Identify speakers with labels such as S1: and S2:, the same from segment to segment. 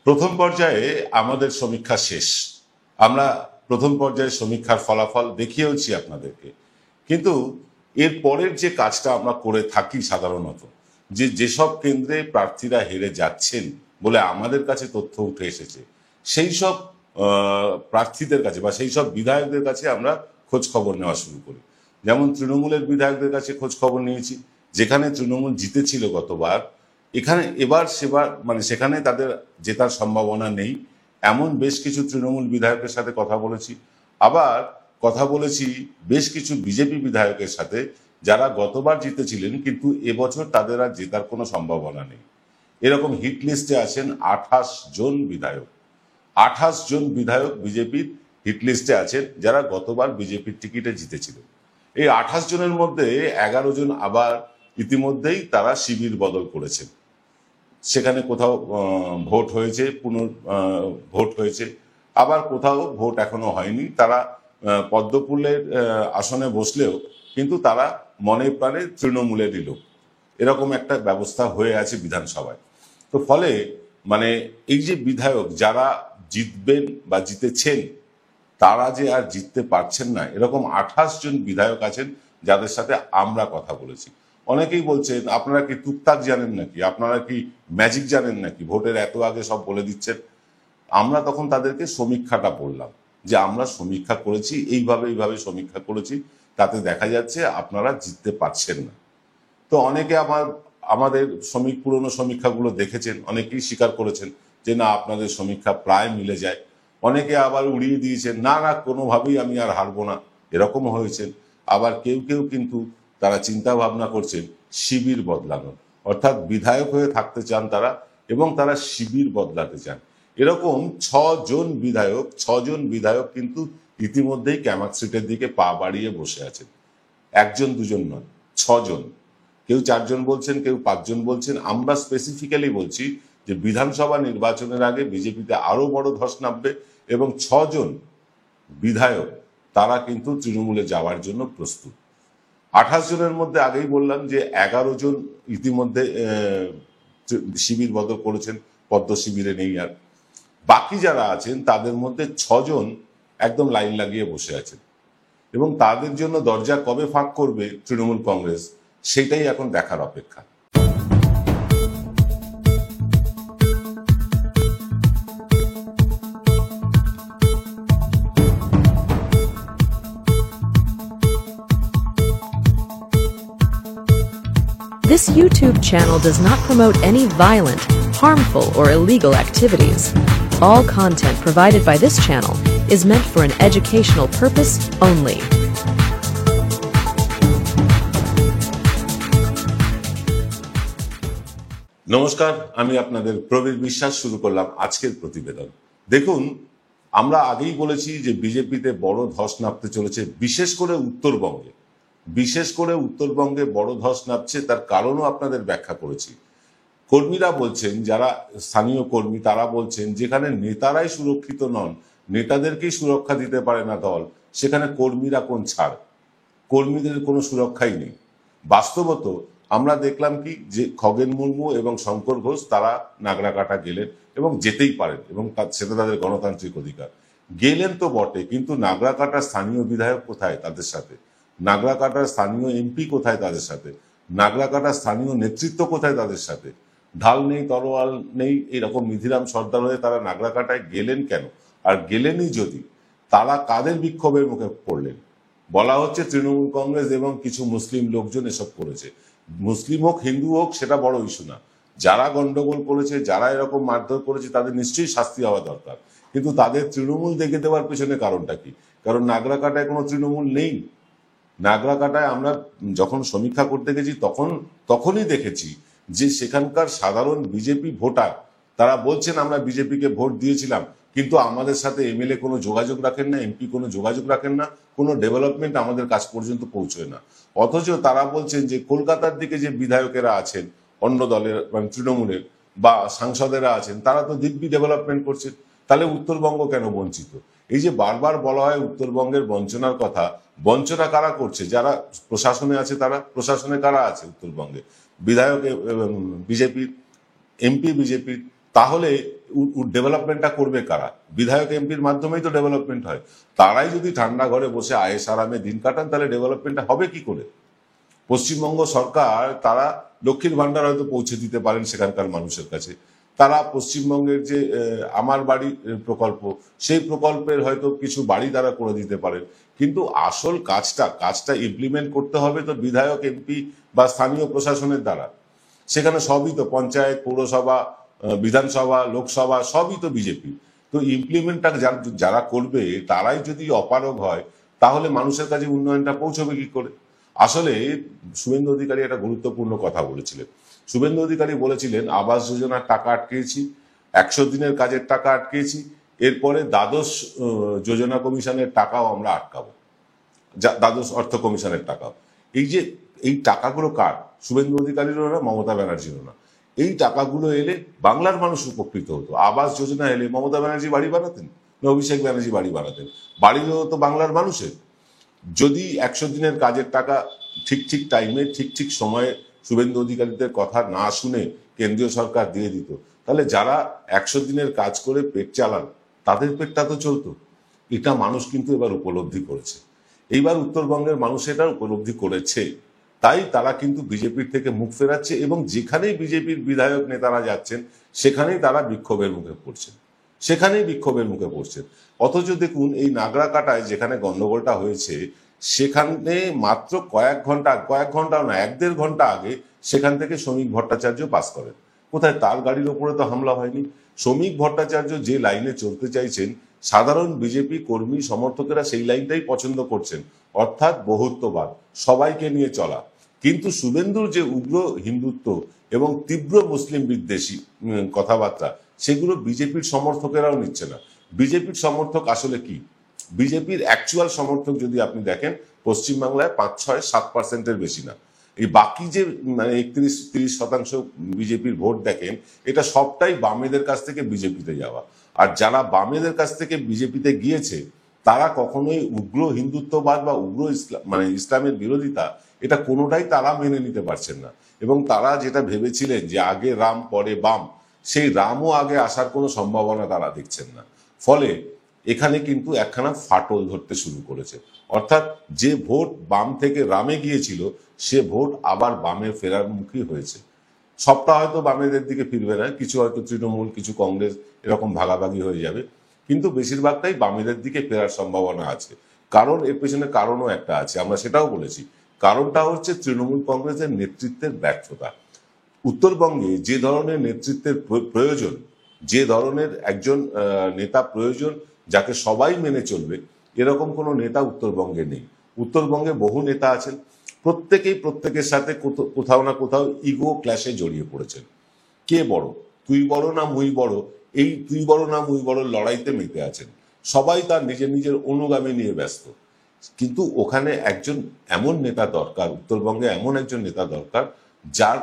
S1: প্রথম পর্যায়ে আমাদের সমীক্ষা শেষ। আমরা প্রথম পর্যায়ে সমীক্ষার ফলাফল দেখিয়েওছি আপনাদেরকে, কিন্তু এর পরের যে কাজটা আমরা করে থাকি সাধারণত, যেসব কেন্দ্রে প্রার্থীরা হেরে যাচ্ছেন বলে আমাদের কাছে তথ্য উঠে এসেছে, সেই সব প্রার্থীদের কাছে বা সেই সব বিধায়কদের কাছে আমরা খোঁজ খবর নেওয়া শুরু করি। যেমন তৃণমূলের বিধায়কদের কাছে খোঁজ খবর নিয়েছি, যেখানে তৃণমূল জিতেছিল গতবার, এখানে এবার সেবার সেখানে তাদের জেতার সম্ভাবনা নেই এমন বেশ কিছু তৃণমূল বিধায়কের সাথে কথা বলেছি। আবার কথা বলেছি বেশ কিছু বিজেপি বিধায়কের সাথে, যারা গতবার জিতেছিলেন কিন্তু এবছর তাদের আর জেতার কোনো সম্ভাবনা নেই। এরকম হিট লিস্টে আছেন 28 জন বিধায়ক। 28 জন বিধায়ক বিজেপির হিট লিস্টে আছেন, যারা গতবার বিজেপির টিকিটে জিতেছিলেন। এই 28 জনের মধ্যে 11 জন আবার ইতিমধ্যেই তারা শিবির বদল করেছেন। সেখানে কোথাও ভোট হয়েছে, ভোট হয়েছে, আবার কোথাও ভোট এখনো হয়নি। তারা পদ্মফুলের আসনে বসলেও কিন্তু তারা মনে প্রাণে তৃণমূলেরই লোক, এরকম একটা ব্যবস্থা হয়ে আছে বিধানসভায়। তো ফলে এই যে বিধায়ক যারা জিতবেন বা জিতেছেন, তারা যে আর জিততে পারছেন না, এরকম 28 জন বিধায়ক আছেন যাদের সাথে আমরা কথা বলেছি। অনেকেই বলছেন, আপনারা কি টুকটাক জানেন নাকি, আপনারা কি ম্যাজিক জানেন নাকি, ভোটের এত আগে সব বলে দিচ্ছেন। আমরা তখন তাদেরকে সমীক্ষাটা বললাম যে আমরা সমীক্ষা করেছি, এইভাবে সমীক্ষা করেছি, তাতে দেখা যাচ্ছে আপনারা জিততে পারছেন না। তো অনেকে আমাদের পুরনো সমীক্ষাগুলো দেখেছেন, অনেকেই স্বীকার করেছেন যে না, আপনাদের সমীক্ষা প্রায় মিলে যায়। অনেকে আবার উড়িয়ে দিয়েছেন, না না কোনোভাবেই আমি আর হারবো না, এরকম হয়েছেন। আবার কেউ কেউ কিন্তু তারা চিন্তা ভাবনা করছেন শিবির বদলানোর, অর্থাৎ বিধায়ক হয়ে থাকতে চান তারা, এবং তারা শিবির বদলাতে চান। এরকম 6 জন বিধায়ক কিন্তু ইতিমধ্যেই ক্যামাক সিটের দিকে পা বাড়িয়ে বসে আছেন। 1 জন 2 জন নয়, 6 জন। কেউ 4 জন বলছেন, কেউ 5 জন বলছেন। আমরা স্পেসিফিক্যালি বলছি যে বিধানসভা নির্বাচনের আগে বিজেপিতে আরো বড় ধস নামবে, এবং 6 জন বিধায়ক তারা কিন্তু তৃণমূলে যাওয়ার জন্য প্রস্তুত। 28 জনের মধ্যে আগেই বললাম যে 11 জন ইতিমধ্যে শিবির বদল করেছেন, পদ্ম শিবিরে নেই আর। বাকি যারা আছেন তাদের মধ্যে 6 জন একদম লাইন লাগিয়ে বসে আছেন, এবং তাদের জন্য দরজা কবে ফাঁক করবে তৃণমূল কংগ্রেস, সেটাই এখন দেখার অপেক্ষা।
S2: This YouTube channel does not promote any violent, harmful, or illegal activities. All content provided by this channel is meant for an educational purpose only.
S1: নমস্কার, আমি আপনাদের প্রবীর বিশ্বাস। শুরু করলাম আজকের প্রতিবেদন। দেখুন, আমরা আগেই বলেছি যে বিজেপিতে বড় ধস নামতে চলেছে, বিশেষ করে উত্তরবঙ্গে বড় ধস নামছে। তার কারণও আপনাদের ব্যাখ্যা করেছি। কর্মীরা বলছেন, যারা স্থানীয় কর্মী তারা বলছেন, যেখানে নেতারাই সুরক্ষিত নন, নেতাদেরকেই সুরক্ষা দিতে পারে না দল, সেখানে কর্মীরা কোন ছাড়, কর্মীদের কোনো সুরক্ষাই নেই। বাস্তবত আমরা দেখলাম কি যে খগেন মুর্মু এবং শঙ্কর ঘোষ তারা নাগরাকাটা গেলেন, এবং যেতেই পারেন, এবং সেটা তাদের গণতান্ত্রিক অধিকার। গেলেন তো বটে, কিন্তু নাগরাকাটার স্থানীয় বিধায়ক কোথায় তাদের সাথে, নাগরাকাটার স্থানীয় এমপি কোথায় তাদের সাথে, নাগরাকাটার স্থানীয় নেতৃত্ব কোথায় তাদের সাথে। ঢাল নেই, তরোয়াল নেই, এরকম নিধিরাম সর্দার হয়ে তারা নাগরাকাটায় গেলেন কেন? আর গেলেনই যদি, তারা কাদের বিক্ষোভের মুখে পড়লেন? বলা হচ্ছে তৃণমূল কংগ্রেস এবং কিছু মুসলিম লোকজন এসব করেছে। মুসলিম হোক হিন্দু হোক সেটা বড় ইস্যু না। যারা গন্ডগোল করেছে, যারা এরকম মারধর করেছে, তাদের নিশ্চয়ই শাস্তি হওয়া দরকার। কিন্তু তাদের তৃণমূল দেখে দেওয়ার পেছনে কারণটা কি? কারণ নাগরাকাটায় কোনো তৃণমূল নেই। নাগরাকাটায় আমরা যখন সমীক্ষা করতে গেছি তখনই দেখেছি যে সেখানকার সাধারণ বিজেপি ভোটার তারা বলছেন, আমরা বিজেপিকে ভোট দিয়েছিলাম, কিন্তু আমাদের সাথে এমএলএ কোনো যোগাযোগ রাখেন না, এমপি কোনো যোগাযোগ রাখেন না, কোনো ডেভেলপমেন্ট আমাদের কাছ পর্যন্ত পৌঁছয় না। অথচ তারা বলছেন যে কলকাতার দিকে যে বিধায়কেরা আছেন অন্য দলের, তৃণমূলের বা সাংসদেরা আছেন, তারা তো দিব্যি ডেভেলপমেন্ট করছেন। তাহলে উত্তরবঙ্গ কেন বঞ্চিত? এই যে বারবার বলা হয় উত্তরবঙ্গের বঞ্চনার কথা, বঞ্চনা কারা করছে? যারা প্রশাসনে আছে তারা। প্রশাসনে কারা আছে উত্তরবঙ্গে? বিধায়ক বিজেপির, এমপি বিজেপির। তাহলে ডেভেলপমেন্টটা করবে কারা? বিধায়ক এমপির মাধ্যমেই তো ডেভেলপমেন্ট হয়। তারাই যদি ঠান্ডা ঘরে বসে আয়েশ আরামে দিন কাটান, তাহলে ডেভেলপমেন্টটা হবে কি করে? পশ্চিমবঙ্গ সরকার তারা লক্ষ্মীর ভান্ডার হয়তো পৌঁছে দিতে পারেন সেখানকার মানুষের কাছে, তারা পশ্চিমবঙ্গের যে আমার বাড়ি প্রকল্প, সেই প্রকল্পের হয়তো কিছু বাড়ি তারা করে দিতে পারেন, কিন্তু আসল কাজটা ইমপ্লিমেন্ট করতে হবে তো বিধায়ক এমপি বা স্থানীয় প্রশাসনের দ্বারা। সেখানে সবই তো পঞ্চায়েত, পৌরসভা, বিধানসভা, লোকসভা সবই তো বিজেপি। তো ইমপ্লিমেন্টটা যারা করবে তারাই যদি অপারগ হয়, তাহলে মানুষের কাছে উন্নয়নটা পৌঁছবে কি করে? আসলে শুভেন্দু অধিকারী একটা গুরুত্বপূর্ণ কথা বলেছিলেন। শুভেন্দু অধিকারী বলেছিলেন, আবাস যোজনার টাকা আটকেছি, 100 দিনের কাজের টাকা আটকেছি, এরপরে দ্বাদশ যোজনা কমিশনের টাকাও আমরা আটকাবো, দ্বাদশ অর্থ কমিশনের টাকাও। এই টাকাগুলো কার? শুভেন্দু অধিকারীরও না, মমতা ব্যানার্জিরও না। এই টাকাগুলো এলে বাংলার মানুষ উপকৃত হতো। আবাস যোজনা এলে মমতা ব্যানার্জি বাড়ি বানাতেন না অভিষেক ব্যানার্জি বাড়ি বানাতেন? বাড়িও তো বাংলার মানুষের। যদি 100 দিনের কাজের টাকা ঠিক টাইমে ঠিক সময়ে শুভেন্দু অধিকারীদের কথা না শুনে কেন্দ্রীয় সরকার দিয়ে দিত, তাহলে যারা 100 দিনের কাজ করে পেট চালান তাদের পেটটা তো চলতো। এটা মানুষ কিন্তু এবার উপলব্ধি করেছে। এইবার উত্তরবঙ্গের মানুষ এটা উপলব্ধি করেছে, তাই তারা কিন্তু বিজেপির থেকে মুখ ফেরাচ্ছে এবং যেখানেই বিজেপির বিধায়ক নেতারা যাচ্ছেন সেখানেই তারা বিক্ষোভের মুখে পড়ছেন। অথচ দেখুন, এই নাগরাকাটায় যেখানে গন্ডগোলটা হয়েছে, সেখানে মাত্র কয়েক ঘন্টাও না, 1-1.5 ঘন্টা আগে সেখান থেকে শ্রমিক ভট্টাচার্য পাস করেন। কোথায়? তার গাড়ির ওপরে তো হামলা হয়নি। শ্রমিক ভট্টাচার্য যে লাইনে চলতে চাইছেন, সাধারণ বিজেপি কর্মী সমর্থকেরা সেই লাইনটাই পছন্দ করছেন, অর্থাৎ বহুত্ববাদ, সবাইকে নিয়ে চলা। কিন্তু শুভেন্দুর যে উগ্র হিন্দুত্ব এবং তীব্র মুসলিম বিদ্বেষী কথাবার্তা, সেগুলো বিজেপির সমর্থকেরাও নিচ্ছে না। বিজেপির সমর্থক আসলে কি? বিজেপির অ্যাকচুয়াল সমর্থক যদি আপনি দেখেন, পশ্চিমবাংলায় 5-6-7% বেশি না। এই বাকি যে 31-30% বিজেপির ভোট দেখেন, এটা সবটাই বামেদের কাছ থেকে বিজেপিতে যাওয়া। আর যারা বামেদের কাছ থেকে বিজেপিতে গিয়েছে, তারা কখনোই উগ্র হিন্দুত্ববাদ বা উগ্র ইসলামের বিরোধিতা, এটা কোনোটাই তারা মেনে নিতে পারছেন না। এবং তারা যেটা ভেবেছিলেন যে আগে রাম পরে বাম, সেই রামও আগে আসার কোনো সম্ভাবনা তারা দেখছেন না। ফলে এখানে কিন্তু একখানা ফাটল ধরতে শুরু করেছে। অর্থাৎ যে ভোট বাম থেকে রামে গিয়েছিল, সে ভোট আবার বামে ফেরার মুখী হয়েছে। সবটা হয়তো বামেদের দিকে ফিরবে না, কিছু হয়তো তৃণমূল, কিছু কংগ্রেস, এরকম ভাগাভাগি হয়ে যাবে, কিন্তু বেশিরভাগটাই বামেদের দিকে ফেরার সম্ভাবনা আছে। কারণ এর পেছনে কারণও একটা আছে, আমরা সেটাও বলেছি। কারণটা হচ্ছে তৃণমূল কংগ্রেসের নেতৃত্বের ব্যর্থতা। উত্তরবঙ্গে যে ধরনের নেতৃত্বের প্রয়োজন, যে ধরনের একজন নেতা প্রয়োজন যাকে সবাই মেনে চলবে, এরকম কোনো নেতা উত্তরবঙ্গে নেই। উত্তরবঙ্গে বহু নেতা আছেন, প্রত্যেকেই প্রত্যেকের সাথে কোথাও না কোথাও ইগো ক্ল্যাশে জড়িয়ে পড়েছেন। কে বড়, তুই বড় না মুই বড়, এই তুই বড় না মুই বড় লড়াইতে মেতে আছেন। সবাই তার নিজের অনুগামী নিয়ে ব্যস্ত। কিন্তু ওখানে একজন এমন নেতা দরকার, উত্তরবঙ্গে এমন একজন নেতা দরকার যার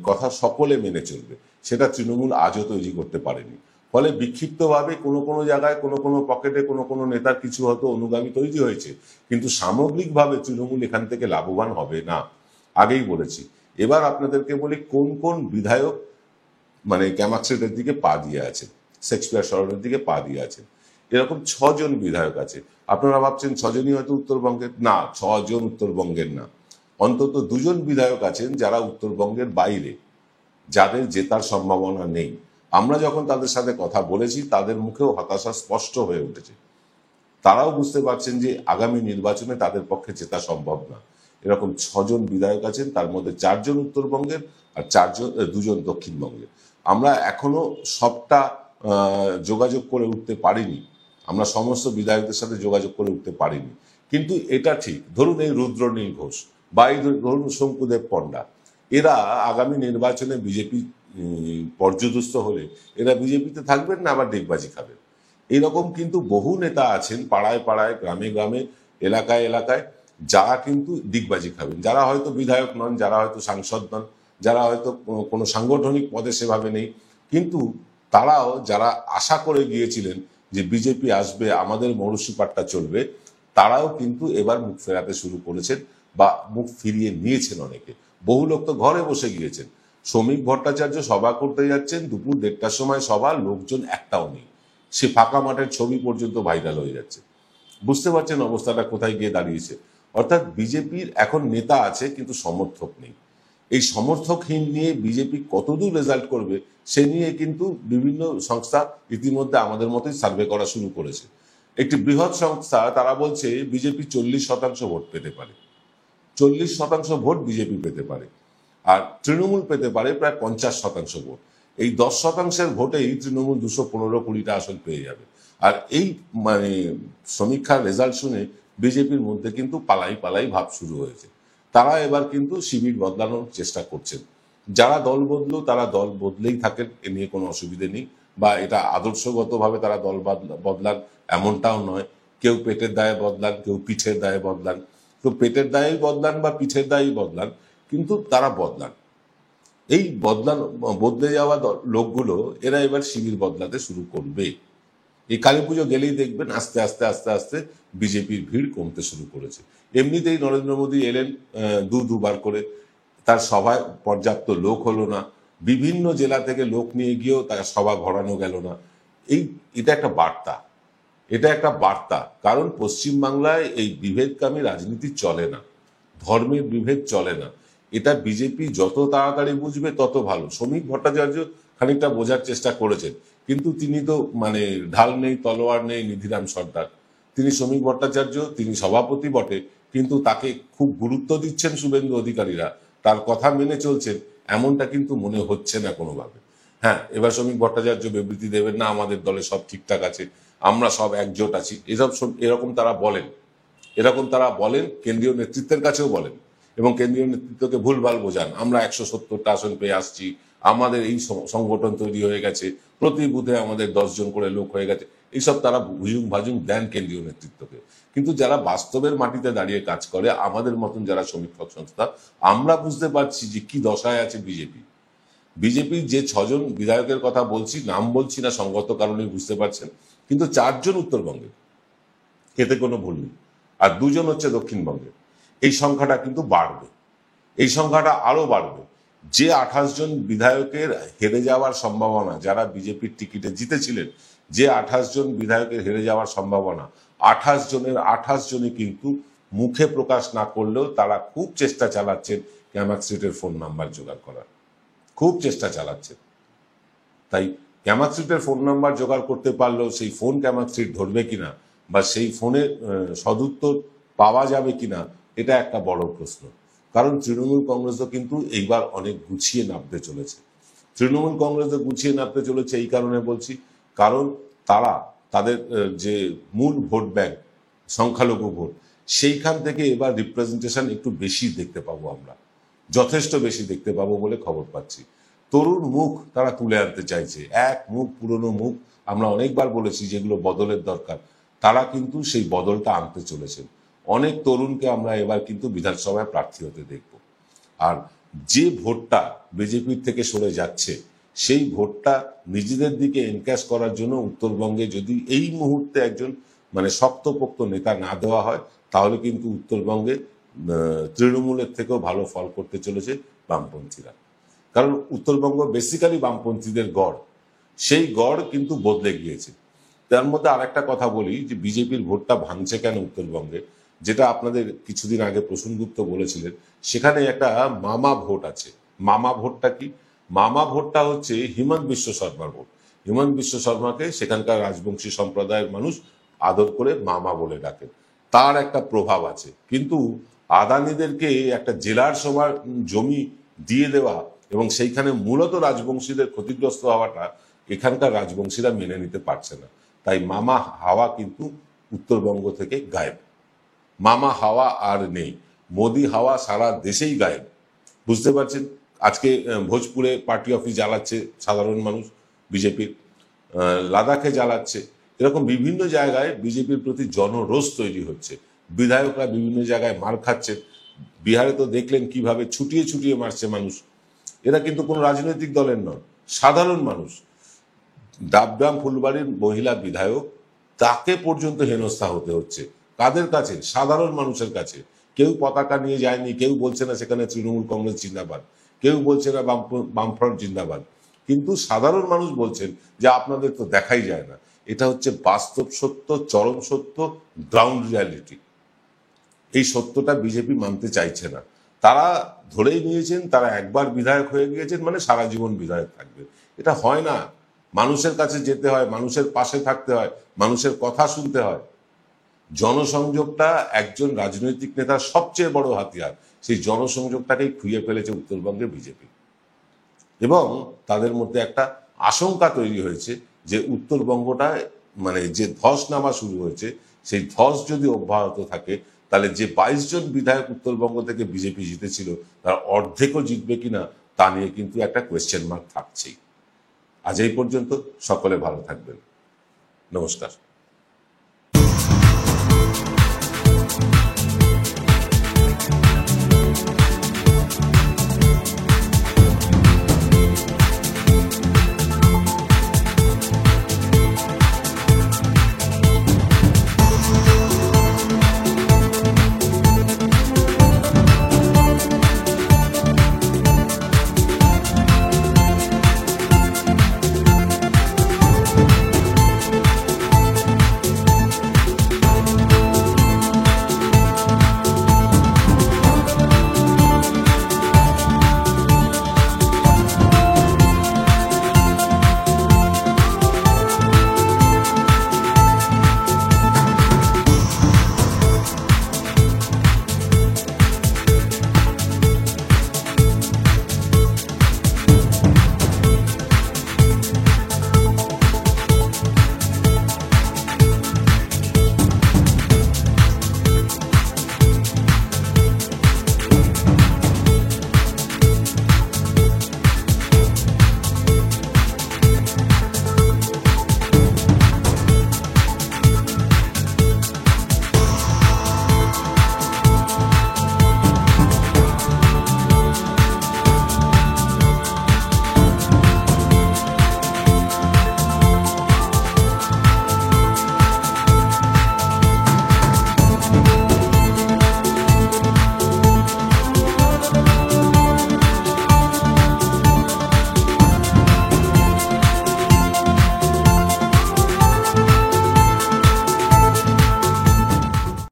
S1: কথা সকলে মেনে চলবে। সেটা তৃণমূল আজও তৈরি করতে পারেনি। ফলে বিক্ষিপ্তভাবে কোনো জায়গায় কোনো পকেটে কোনো নেতার কিছু হয়তো অনুগামী তৈরি হয়েছে, কিন্তু সামগ্রিকভাবে তৃণমূল এখান থেকে লাভবান হবে না, আগেই বলেছি। এবার আপনাদেরকে বলি কোন বিধায়ক ক্যামাক্সেটের দিকে পা দিয়ে আছেন, শেক্সপিয়ার সরণের দিকে পা দিয়ে আছেন। এরকম 6 জন বিধায়ক আছে। আপনারা ভাবছেন 6 জনই হয়তো উত্তরবঙ্গের, না, 6 জন উত্তরবঙ্গের না। অন্তত 2 জন বিধায়ক আছেন যারা উত্তরবঙ্গের বাইরে, যাদের জেতার সম্ভাবনা নেই। আমরা যখন তাদের সাথে কথা বলেছি, তাদের মুখেও হতাশা স্পষ্ট হয়ে উঠেছে। তারাও বুঝতে পারছেন যে আগামী নির্বাচনে তাদের পক্ষে জেতা সম্ভব না। এরকম 6 জন বিধায়ক আছেন, তার মধ্যে 4 জন উত্তরবঙ্গের আর 2 জন দক্ষিণবঙ্গের। আমরা এখনো সবটা যোগাযোগ করে উঠতে পারিনি, আমরা সমস্ত বিধায়কদের সাথে যোগাযোগ করে উঠতে পারিনি। কিন্তু এটা ঠিক, ধরুন এই রুদ্রনীল ঘোষ বা এই ধরুন শঙ্কুদেব পণ্ডা, এরা আগামী নির্বাচনে বিজেপি পর্যদস্ত হলে এরা বিজেপিতে থাকবেন না, আবার ডিগবাজি খাবেন। এরকম কিন্তু বহু নেতা আছেন পাড়ায় পাড়ায়, গ্রামে গ্রামে, এলাকায় এলাকায়, যারা কিন্তু ডিগবাজি খাবেন, যারা হয়তো বিধায়ক নন, যারা হয়তো সাংসদ নন, যারা হয়তো কোনো সাংগঠনিক পদে সেভাবে নেই, কিন্তু তারাও যারা আশা করে গিয়েছিলেন যে বিজেপি আসবে, আমাদের মৌরসিপাটটা চলবে, তারাও কিন্তু এবার মুখ ফেরাতে শুরু করেছেন বা মুখ ফিরিয়ে নিয়েছেন অনেকে। বহু লোক তো ঘরে বসে গিয়েছেন। শ্রমিক ভট্টাচার্য সভা করতে যাচ্ছেন, দুপুর 1:30টার সময় সভা, লোকজন একটাও নেই, সে ফাঁকা মাঠের ছবি পর্যন্ত ভাইরাল হয়ে যাচ্ছে। বুঝতে পারছেন অবস্থাটা কোথায় গিয়ে দাঁড়িয়েছে। অর্থাৎ বিজেপির এখন নেতা আছে কিন্তু সমর্থক নেই। এই সমর্থকহীন নিয়ে বিজেপি কতদূর রেজাল্ট করবে সে নিয়ে কিন্তু বিভিন্ন সংস্থা ইতিমধ্যে আমাদের মতোই সার্ভে করা শুরু করেছে। একটি বৃহৎ সংস্থা তারা বলছে বিজেপি 40% ভোট পেতে পারে, 40% ভোট বিজেপি পেতে পারে, আর তৃণমূল পেতে পারে প্রায় 50% ভোট। এই 10%-এর ভোটেই তৃণমূল 215-20টা আসন পেয়ে যাবে। আর এই মানে সমীক্ষার রেজাল্ট শুনে বিজেপির মধ্যে কিন্তু পালাই পালাই ভাব শুরু হয়েছে। তারা এবার কিন্তু শিবির বদলানোর চেষ্টা করছেন। যারা দল বদলো তারা দল বদলেই থাকেন, এ নিয়ে কোনো অসুবিধে নেই, বা এটা আদর্শগতভাবে তারা দল বদলান এমনটাও নয়। কেউ পেটের দায়ে বদলান, কেউ পিঠের দায়ে বদলান, তো পেটের দায়েই বদলান বা পিঠের দায়েই বদলান, কিন্তু তারা বদলান। এই বদলে যাওয়া লোকগুলো এরা এবার শিবির বদলাতে শুরু করবে। এই কালী পুজো গেলেই দেখবেন আস্তে আস্তে আস্তে আস্তে বিজেপির ভিড় কমতে শুরু করেছে। এমনিতেই নরেন্দ্র মোদী এলেন দুবার করে, তার সভায় পর্যাপ্ত লোক হলো না, বিভিন্ন জেলা থেকে লোক নিয়ে গিয়েও তার সভা ঘোরানো গেল না। এটা একটা বার্তা, এটা একটা বার্তা, কারণ পশ্চিমবাংলায় এই বিভেদকামী রাজনীতি চলে না, ধর্মের বিভেদ চলে না। এটা বিজেপি যত তাড়াতাড়ি বুঝবে তত ভালো। শ্রমিক ভট্টাচার্য খানিকটা বোঝার চেষ্টা করেছেন, কিন্তু তিনি তো মানে ঢাল নেই, তলোয়ার নেই, নিধিরাম সর্দার। তিনি শ্রমিক ভট্টাচার্য, তিনি সভাপতি বটে, কিন্তু তাকে খুব গুরুত্ব দিচ্ছেন শুভেন্দু অধিকারীরা, তার কথা মেনে চলছেন এমনটা কিন্তু মনে হচ্ছে না কোনোভাবে। হ্যাঁ, এবার শ্রমিক ভট্টাচার্য বিবৃতি দেবেন না আমাদের দলে সব ঠিকঠাক আছে, আমরা সব একজোট আছি, এরকম তারা বলেন, কেন্দ্রীয় নেতৃত্বের কাছেও বলেন, এবং কেন্দ্রীয় নেতৃত্বকে ভুলভাল বোঝান। আমরা 170টা আসন পেয়ে আসছি, আমাদের এই সংগঠন তৈরি হয়ে গেছে, প্রতি বুথে আমাদের 10 জন করে লোক হয়ে গেছে, এইসব তারা ভুজুং ভাজুং দেন কেন্দ্রীয় নেতৃত্বকে। কিন্তু যারা বাস্তবের মাটিতে দাঁড়িয়ে কাজ করে, আমাদের মতন যারা সমীক্ষক সংস্থা, আমরা বুঝতে পারছি যে কি দশায় আছে বিজেপির যে 6জন বিধায়কের কথা বলছি, নাম বলছি না সঙ্গত কারণে, বুঝতে পারছেন, কিন্তু 4 জন উত্তরবঙ্গের, এতে কোনো ভুল নেই, আর 2 জন হচ্ছে দক্ষিণবঙ্গের। এই সংখ্যাটা কিন্তু বাড়বে, এই সংখ্যাটা আরো বাড়বে। যে 28 জন বিধায়কের হেরে যাওয়ার সম্ভাবনা, যারা বিজেপির টিকিটে জিতেছিলেন, যে 28 জন বিধায়কের হেরে যাওয়ার সম্ভাবনা, 28 জনের 28 জনই কিন্তু মুখে প্রকাশ না করলেও তারা খুব চেষ্টা চালাচ্ছেন ক্যামাক স্ট্রিটের ফোন নাম্বার জোগাড় করার, খুব চেষ্টা চালাচ্ছেন। তাই ক্যামাক স্ট্রিটের ফোন নাম্বার জোগাড় করতে পারলেও সেই ফোন ক্যামাক স্ট্রিট ধরবে কিনা, বা সেই ফোনের সদুত্তর পাওয়া যাবে কিনা, এটা একটা বড় প্রশ্ন। কারণ তৃণমূল কংগ্রেসও কিন্তু এইবার অনেক গুছিয়ে নামতে চলেছে। তৃণমূল কংগ্রেসও গুছিয়ে নামতে চলেছে এই কারণে বলছি, কারণ তারা তাদের যে মূল ভোট ব্যাংক, সংখ্যালঘু ভোট, সেইখান থেকে এবার রিপ্রেজেন্টেশন একটু বেশি দেখতে পাবো আমরা, যথেষ্ট বেশি দেখতে পাবো বলে খবর পাচ্ছি। তরুণ মুখ তারা তুলে আনতে চাইছে, এক মুখ, পুরনো মুখ, আমরা অনেকবার বলেছি যেগুলো বদলের দরকার, তারা কিন্তু সেই বদলটা আনতে চলেছেন। অনেক তরুণকে আমরা এবার কিন্তু বিধানসভায় প্রার্থী হতে দেখব। আর যে ভোটটা বিজেপির থেকে সরে যাচ্ছে, সেই ভোটটা নিজেদের দিকে এনক্যাশ করার জন্য উত্তরবঙ্গে যদি এই মুহূর্তে একজন মানে শক্তপোক্ত নেতা না দেওয়া হয়, তাহলে কিন্তু উত্তরবঙ্গে তৃণমূলের থেকেও ভালো ফল করতে চলেছে বামপন্থীরা। কারণ উত্তরবঙ্গ বেসিক্যালি বামপন্থীদের গড়, সেই গড় কিন্তু বদলে গিয়েছে। তার মধ্যে আরেকটা কথা বলি যে বিজেপির ভোটটা ভাঙছে কেন উত্তরবঙ্গে, যেটা আপনাদের কিছুদিন আগে প্রসূনগুপ্ত বলেছিলেন, সেখানে একটা মামা ভোট আছে। মামা ভোটটা কি? মামা ভোটটা হচ্ছে হিমন্ত বিশ্ব শর্মার ভোট। হিমন্ত বিশ্ব শর্মাকে সেখানকার রাজবংশী সম্প্রদায়ের মানুষ আদর করে মামা বলে ডাকেন, তার একটা প্রভাব আছে। কিন্তু আদানিদেরকে একটা জেলার সবার জমি দিয়ে দেওয়া এবং সেইখানে মূলত রাজবংশীদের ক্ষতিগ্রস্ত হওয়াটা এখানকার রাজবংশীরা মেনে নিতে পারছে না। তাই মামা হাওয়া কিন্তু উত্তরবঙ্গ থেকে গায়েব, মামা হাওয়া আর নেই। মোদি হাওয়া সারা দেশেই গায়েব, বুঝতে পারছেন। আজকে ভোজপুরে পার্টি অফিস জ্বালাচ্ছে সাধারণ মানুষ বিজেপির, লাদাখে জ্বালাচ্ছে, এরকম বিভিন্ন জায়গায় বিজেপির প্রতি জনরোষ তৈরি হচ্ছে। বিধায়করা বিভিন্ন জায়গায় মার খাচ্ছে। বিহারে তো দেখলেন কিভাবে ছুটিয়ে ছুটিয়ে মারছে মানুষ। এরা কিন্তু কোনো রাজনৈতিক দলের নয়, সাধারণ মানুষ। ডাবগ্রাম ফুলবাড়ির মহিলা বিধায়ক, তাকে পর্যন্ত হেনস্থা হতে হচ্ছে। কাদের কাছে? সাধারণ মানুষের কাছে। কেউ পতাকা নিয়ে যায়নি, কেউ বলছে না সেখানে তৃণমূল কংগ্রেস জিন্দাবাদ, কেউ বলছে না বামফ্রন্ট জিন্দাবাদ, কিন্তু সাধারণ মানুষ বলছেন যে আপনাদের তো দেখাই যায় না। এটা হচ্ছে বাস্তব সত্য, চরম সত্য, গ্রাউন্ড রিয়ালিটি। এই সত্যটা বিজেপি মানতে চাইছে না। তারা ধরেই নিয়েছেন তারা একবার বিধায়ক হয়ে গিয়েছেন মানে সারা জীবন বিধায়ক থাকবে। এটা হয় না। মানুষের কাছে যেতে হয়, মানুষের পাশে থাকতে হয়, মানুষের কথা শুনতে হয়। জনসংযোগটা একজন রাজনৈতিক নেতার সবচেয়ে বড় হাতিয়ার। সেই জনসংযোগটাকেই খুইয়ে ফেলেছে উত্তরবঙ্গে বিজেপি, এবং তাদের মধ্যে একটা আশঙ্কা তৈরি হয়েছে যে উত্তরবঙ্গটা মানে যে ধস নামা শুরু হয়েছে, সেই ধস যদি অব্যাহত থাকে তাহলে যে 22 জন বিধায়ক উত্তরবঙ্গ থেকে বিজেপি জিতেছিল তার অর্ধেকও জিতবে কিনা তা নিয়ে কিন্তু একটা কোয়েশ্চেন মার্ক থাকছেই। আজ এই পর্যন্ত, সকলে ভালো থাকবেন। নমস্কার।